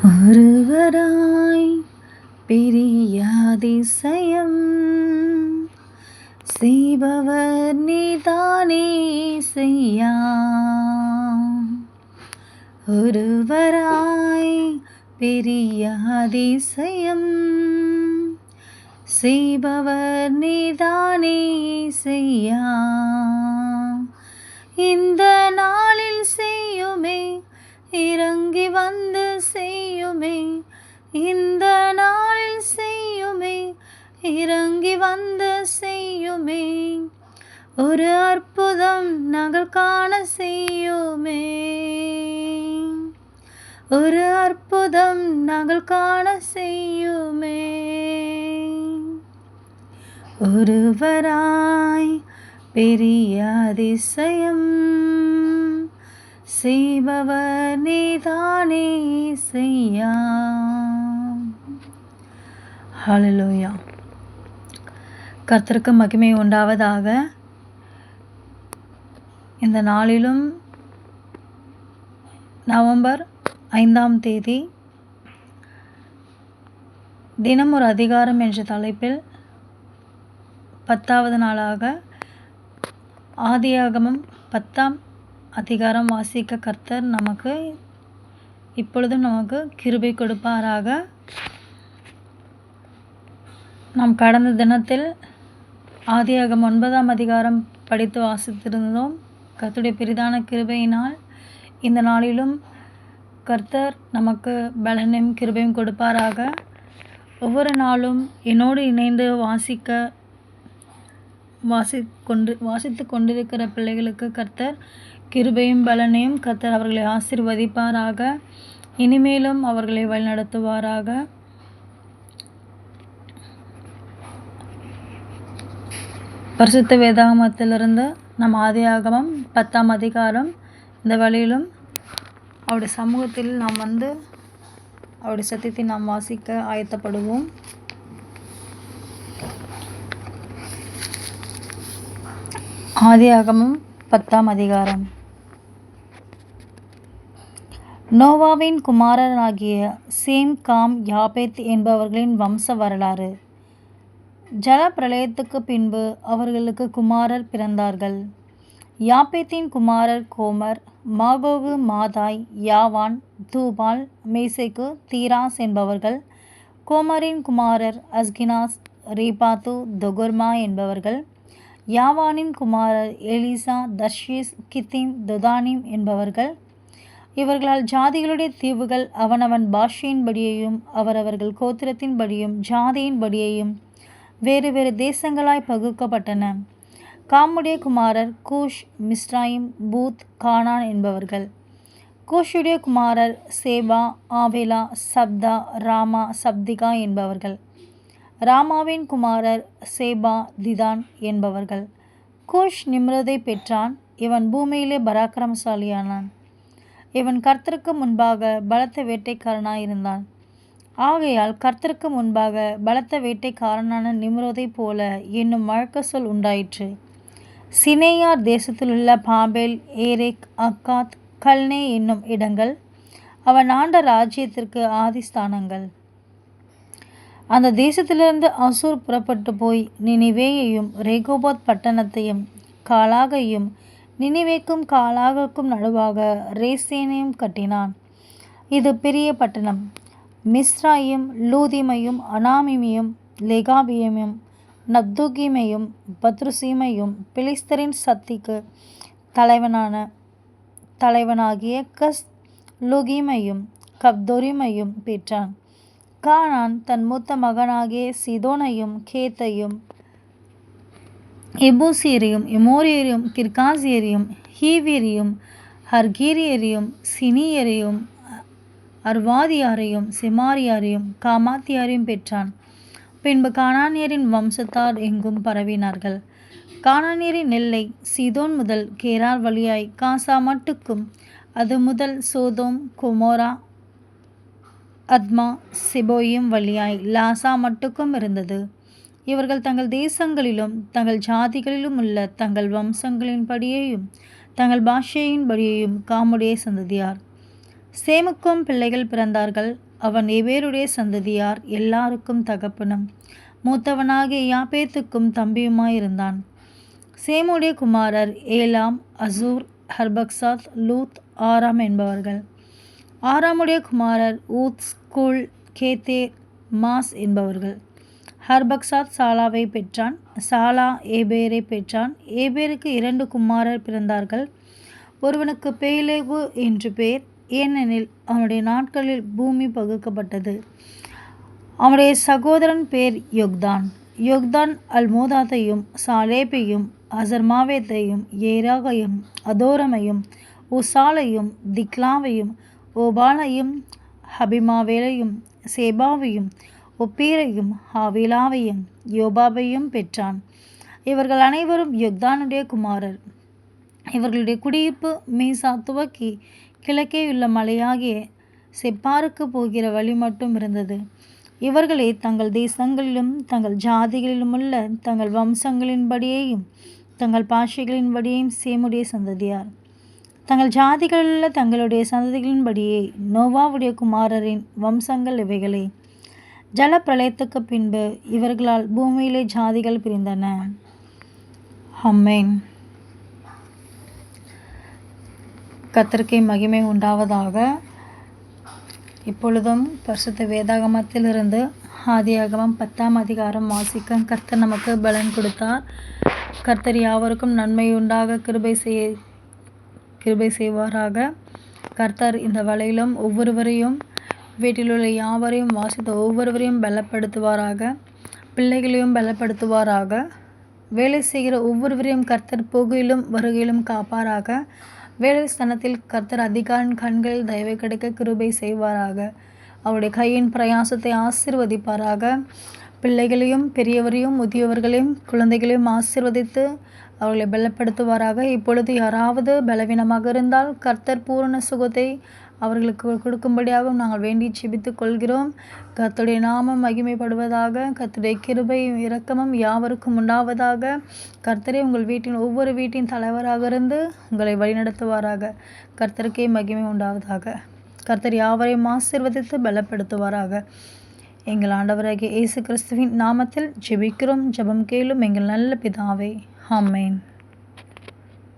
ஒருவராய் பெரிய அதிசயம் செய்பவர் நீதானே செய்யா. ஒருவராய் பெரிய அதிசயம் செய்பவர் நீதானே செய்யா. இந்த நாளில் செய்யுமே, இறங்கி வந்து செய்யுமே. இந்த நாளில் செய்யுமே, இறங்கி வந்து செய்யுமே. ஒரு அற்புதம் நாங்கள் காண செய்யுமே. ஒரு அற்புதம் நாங்கள் காண செய்யுமே. ஒருவராய் பெரிய அதிசயம் செய்பவர் நீதானே செய்யா. ஹல்லேலூயா. கர்த்தருக்கு மகிமை உண்டாவதாக. இந்த நாளிலும் நவம்பர் 5ஆம் தேதி தினம் ஒரு அதிகாரம் என்ற தலைப்பில் 10வது நாளாக ஆதியாகமம் 10ஆம் அதிகாரம் வாசிக்க கர்த்தர் இப்பொழுதும் நமக்கு கிருபை கொடுப்பாராக. நாம் கடந்த தினத்தில் ஆதியாகமம் 9ஆம் அதிகாரம் படித்து வாசித்திருந்தோம். கர்த்தருடைய பெரிதான கிருபையினால் இந்த நாளிலும் கர்த்தர் நமக்கு பலனையும் கிருபையும் கொடுப்பாராக. ஒவ்வொரு நாளும் என்னோடு இணைந்து வாசித்து கொண்டிருக்கிற பிள்ளைகளுக்கு கர்த்தர் கிருபையும் பலனையும் கர்த்தர் அவர்களை ஆசீர்வதிப்பாராக. இனிமேலும் அவர்களை வழிநடத்துவாராக. பரிசுத்த வேதாகமத்திலிருந்து நம் ஆதியாகமம் 10ஆம் அதிகாரம் இந்த வழியிலும் அவருடைய சமூகத்தில் நாம் வந்து அவருடைய சத்தியத்தை நாம் வாசிக்க ஆயத்தப்படுவோம். ஆதியாகமம் 10ஆம் அதிகாரம். நோவாவின் குமாரராகிய சேம், காம், யாபேத் என்பவர்களின் வம்ச வரலாறு. ஜல பிரளயத்துக்கு பின்பு அவர்களுக்கு குமாரர் பிறந்தார்கள். யாபேத்தின் குமாரர் கோமர், மாகோகு, மாதாய், யாவான், தூபால், மேசேக்கு, தீராஸ் என்பவர்கள். கோமரின் குமாரர் அஸ்கினாஸ், ரீபாத்து, தொகர்மா என்பவர்கள். யாவானின் குமாரர் எலிசா, தர்ஷீஸ், கித்திம், தொதானிம் என்பவர்கள். இவர்களால் ஜாதிகளுடைய தீவுகள் அவனவன் பாஷையின்படியையும் அவரவர்கள் கோத்திரத்தின்படியும் ஜாதியின்படியையும் வேறு வேறு தேசங்களாய் பகுக்கப்பட்டன. காமுடைய குமாரர் கூஷ், மிஸ்ராயிம், பூத், கானான் என்பவர்கள். கூஷுடைய குமாரர் சேபா, ஆவேலா, சப்தா, ராமா, சப்திகா என்பவர்கள். ராமாவின் குமாரர் சேபா, திதான் என்பவர்கள். கூஷ் நிம்ரதை பெற்றான். இவன் பூமியிலே பராக்கிரமசாலியானான். இவன் கர்த்தருக்கு முன்பாக பலத்த வேட்டைக்காரனாயிருந்தான். ஆகையால் கர்த்தருக்கு முன்பாக பலத்த வேட்டைக்காரனான நிம்ரோதை போல என்னும் வழக்க சொல் உண்டாயிற்று. சினேயார் தேசத்திலுள்ள பாபேல், ஏரேக், அக்காத், கல்னே என்னும் இடங்கள் அவன் ஆண்ட ராஜ்யத்திற்கு ஆதிஸ்தானங்கள். அந்த தேசத்திலிருந்து அசூர் புறப்பட்டு போய் நினிவேயையும் ரேகோபோத் பட்டணத்தையும் காலாகையும் நினிவேக்கும் காலாகுக்கும் நடுவாக ரேசேனையும் கட்டினான். இது பெரிய பட்டணம். மிஸ்ராயும், லூதிமையும், அனாமிமையும், லெகாபியமையும், நப்துகிமையும், பத்ருசீமையும் பிலிஸ்தரின் சக்திக்கு தலைவனாகிய கஸ் லுகிமையும் கப்தொரிமையும் பெற்றான். கானான் தன் மூத்த மகனாகிய சிதோனையும், கேத்தையும், எபூசியரையும், எமோரியரையும், கிர்காசியரையும், ஹீவியரையும், ஹர்கீரியரையும், சினியரையும், அர்வாதியாரையும், செமாரியாரையும், காமாத்தியாரையும் பெற்றான். பின்பு கானானியரின் வம்சத்தார் எங்கும் பரவினார்கள். கானானியரின் எல்லை சீதோன் முதல் கேரார் வழியாய் காசா மட்டுக்கும், அது முதல் சோதோம், கொமோரா, அத்மா, செபோயிம் வழியாய் லாசா மட்டுக்கும் இருந்தது. இவர்கள் தங்கள் தேசங்களிலும் தங்கள் ஜாதிகளிலும் உள்ள தங்கள் வம்சங்களின்படியேயும் தங்கள் பாஷையின்படியேயும் காமுடைய சந்ததியார். சேமுக்கும் பிள்ளைகள் பிறந்தார்கள். அவன் எபேருடைய சந்ததியார் எல்லாருக்கும் தகப்பனும் மூத்தவனாகிய யாப்பேத்துக்கும் தம்பியுமாயிருந்தான். சேமுடைய குமாரர் ஏலாம், அசூர், ஹர்பக்சாத், லூத், ஆராம் என்பவர்கள். ஆராமுடைய குமாரர் ஊத், ஸ்கூல், கேத்தேர், மாஸ் என்பவர்கள். ஹர்பக்சாத் சாலாவை பெற்றான். சாலா ஏபேரை பெற்றான். ஏபேருக்கு 2 குமாரர் பிறந்தார்கள். ஒருவனுக்கு பேலேகு என்று பேர், ஏனெனில் அவனுடைய நாட்களில் பூமி பகுக்கப்பட்டது. அவனுடைய சகோதரன் பேர் யொக்தான். யொக்தான் அல்மோதாத்தையும் சாலேப்பையும் அசர்மாவேத்தையும் ஏராகையும் அதோரமையும் உசாலையும் திக்லாவையும் ஓபாலையும் ஹபிமாவேலையும் சேபாவையும் ஒப்பீரையும் ஹாவிலாவையும் யோபாபையும் பெற்றான். இவர்கள் அனைவரும் யொக்தானுடைய குமாரர். இவர்களுடைய குடியிருப்பு மீசா துவக்கி கிழக்கேயுள்ள மலையாகிய செப்பாருக்கு போகிற வழி மட்டும் இருந்தது. இவர்களே தங்கள் தேசங்களிலும் தங்கள் ஜாதிகளிலுமுள்ள தங்கள் வம்சங்களின்படியேயும் தங்கள் பாஷைகளின்படியேயும் சேமுடைய சந்ததியார். தங்கள் ஜாதிகளிலுள்ள தங்களுடைய சந்ததிகளின்படியே நோவாவுடைய குமாரரின் வம்சங்கள் இவைகளே. ஜல பிரளயத்துக்கு பின்பு இவர்களால் பூமியிலே ஜாதிகள் பிரிந்தன. ஆமென். கர்த்தருக்கே மகிமை உண்டாவதாக. இப்பொழுதும் பரிசுத்த வேதாகமத்திலிருந்து ஆதியாகமம் 10ஆம் அதிகாரம் வாசிக்க கர்த்தர் நமக்கு பலன் கொடுத்தார். கர்த்தர் யாவருக்கும் நன்மை உண்டாக கிருபை செய்வாராக. கர்த்தர் இந்த வேளையிலும் ஒவ்வொருவரையும், வீட்டிலுள்ள யாவரையும், வாசித்த ஒவ்வொருவரையும் பலப்படுத்துவாராக. பிள்ளைகளையும் பலப்படுத்துவாராக. வேலை செய்கிற ஒவ்வொருவரையும் கர்த்தர் போகையிலும் வருகையிலும் காப்பாராக. வேலை ஸ்தானத்தில் கர்த்தர் அதிகாரின் கண்களில் தயவு கிடைக்க கிருபை செய்வாராக. அவருடைய கையின் பிரயாசத்தை ஆசீர்வதிப்பாராக. பிள்ளைகளையும் பெரியவரையும் முதியவர்களையும் குழந்தைகளையும் ஆசீர்வதித்து அவர்களை பலப்படுத்துவாராக. இப்பொழுது யாராவது பலவீனமாக இருந்தால் கர்த்தர் பூரண சுகத்தை அவர்களுக்கு கொடுக்கும்படியாக நாங்கள் வேண்டி ஜெபித்துக் கொள்கிறோம். கர்த்தருடைய நாமம் மகிமைப்படுவதாக. கர்த்தருடைய கிருபை இரக்கமும் யாவருக்கும் உண்டாவதாக. கர்த்தரே உங்கள் ஒவ்வொரு வீட்டின் தலைவராக இருந்து உங்களை வழிநடத்துவாராக. கர்த்தருக்கே மகிமை உண்டாவதாக. கர்த்தர் யாவரையும் ஆசீர்வதித்து பலப்படுத்துவாராக. எங்கள் ஆண்டவராகிய இயேசு கிறிஸ்துவின் நாமத்தில் ஜெபிக்கிறோம். ஜெபம் கேளும் எங்கள் நல்ல பிதாவே. ஆமென்.